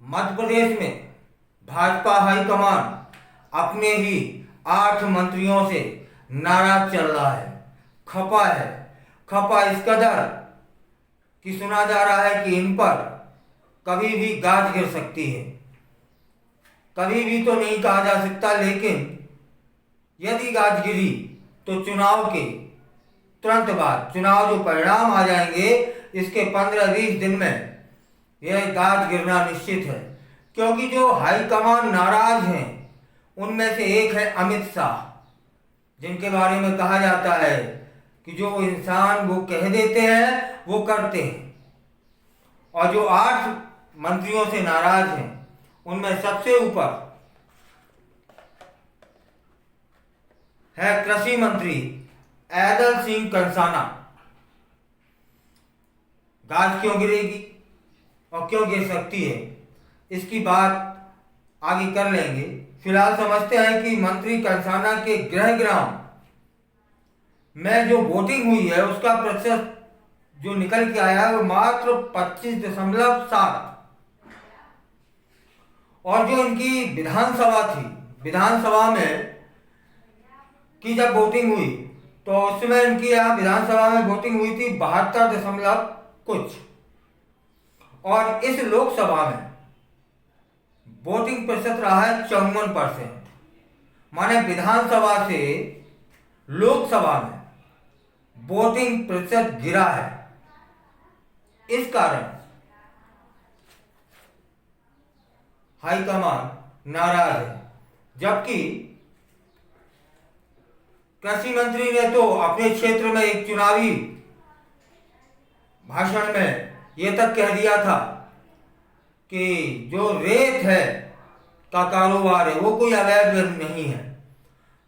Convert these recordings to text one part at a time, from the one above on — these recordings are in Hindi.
मध्य प्रदेश में भाजपा हाईकमान अपने ही 8 मंत्रियों से नाराज चल रहा है, खफा है। खफा इस कदर कि सुना जा रहा है कि इन पर कभी भी गाज गिर सकती है। कभी भी तो नहीं कहा जा सकता, लेकिन यदि गाज गिरी तो चुनाव के तुरंत बाद, चुनाव जो परिणाम आ जाएंगे इसके 15-20 दिन में यह गाज गिरना निश्चित है। क्योंकि जो हाईकमान नाराज हैं उनमें से एक है अमित शाह, जिनके बारे में कहा जाता है कि जो इंसान वो कह देते हैं वो करते हैं। और जो 8 मंत्रियों से नाराज हैं उनमें सबसे ऊपर है कृषि मंत्री ऐदल सिंह कंसाना। गाज क्यों गिरेगी और क्यों गिर सकती है, इसकी बात आगे कर लेंगे। फिलहाल समझते हैं कि मंत्री कंसाना के गृहग्राम में जो वोटिंग हुई है उसका प्रतिशत जो निकल के आया है वो मात्र 25.7। और जो इनकी विधानसभा थी, विधानसभा में की जब वोटिंग हुई तो उस समय इनकी यहाँ विधानसभा में वोटिंग हुई थी 72 दशमलव कुछ। और इस लोकसभा में वोटिंग प्रतिशत रहा है 54%। माने विधानसभा से लोकसभा में वोटिंग प्रतिशत गिरा है। इस कारण हाईकमान नाराज है। जबकि कृषि मंत्री ने तो अपने क्षेत्र में एक चुनावी भाषण में यह तक कह दिया था कि जो रेत है का कारोबार है वो कोई अवैध नहीं है।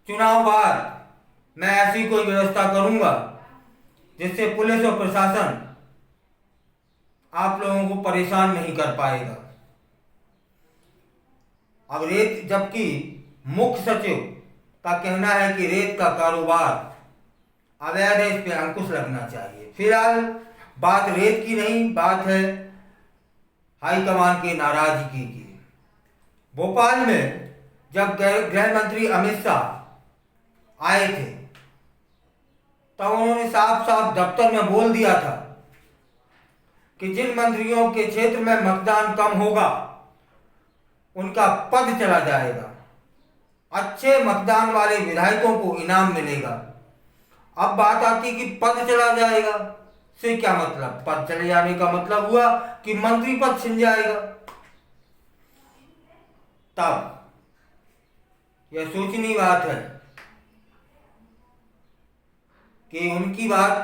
चुनाव बाद मैं ऐसी कोई व्यवस्था करूंगा जिससे पुलिस और प्रशासन आप लोगों को परेशान नहीं कर पाएगा। अब रेत, जबकि मुख्य सचिव का कहना है कि रेत का कारोबार अवैध है, इस पे अंकुश लगना चाहिए। फिलहाल बात रेत की नहीं, बात है हाईकमान की नाराजगी की। भोपाल में जब गृह मंत्री अमित शाह आए थे तब उन्होंने साफ साफ दफ्तर में बोल दिया था कि जिन मंत्रियों के क्षेत्र में मतदान कम होगा उनका पद चला जाएगा, अच्छे मतदान वाले विधायकों को इनाम मिलेगा। अब बात आती कि पद चला जाएगा से क्या मतलब? पद चले जाने का मतलब हुआ कि मंत्री पद छिन जाएगा। तब यह सोचनीय बात है कि उनकी बात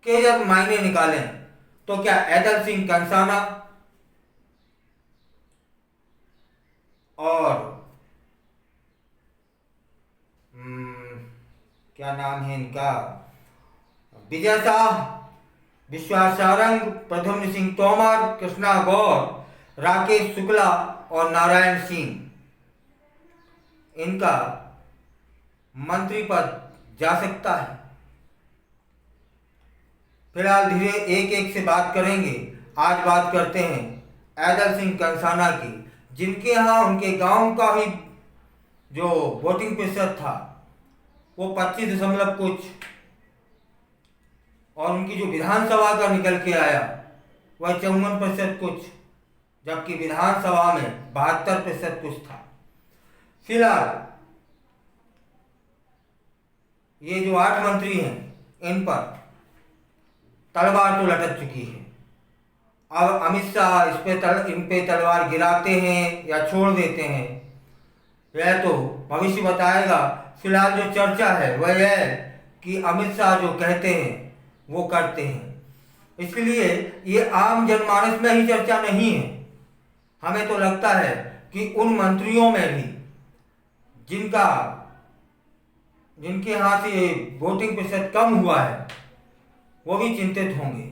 के जब मायने निकालें तो क्या ऐदल सिंह कंसाना और क्या नाम है इनका, विजय शाह, विश्वास सारंग, प्रद्युम्न सिंह तोमर, कृष्णा गौर, राकेश शुक्ला और नारायण सिंह, इनका मंत्री पद जा सकता है? फिलहाल धीरे एक एक से बात करेंगे। आज बात करते हैं ऐदल सिंह कंसाना की, जिनके यहाँ उनके गांव का ही जो वोटिंग प्रतिशत था वो 25 दशमलव कुछ, और उनकी जो विधानसभा का निकल के आया वह 54% कुछ, जबकि विधानसभा में 72% कुछ था। फिलहाल ये जो 8 मंत्री हैं इन पर तलवार तो लटक चुकी है। अब अमित शाह इन पे तलवार गिराते हैं या छोड़ देते हैं यह तो भविष्य बताएगा। फिलहाल जो चर्चा है वह है कि अमित शाह जो कहते हैं वो करते हैं, इसलिए ये आम जनमानस में ही चर्चा नहीं है। हमें तो लगता है कि उन मंत्रियों में भी जिनके यहाँ से वोटिंग प्रतिशत कम हुआ है वो भी चिंतित होंगे।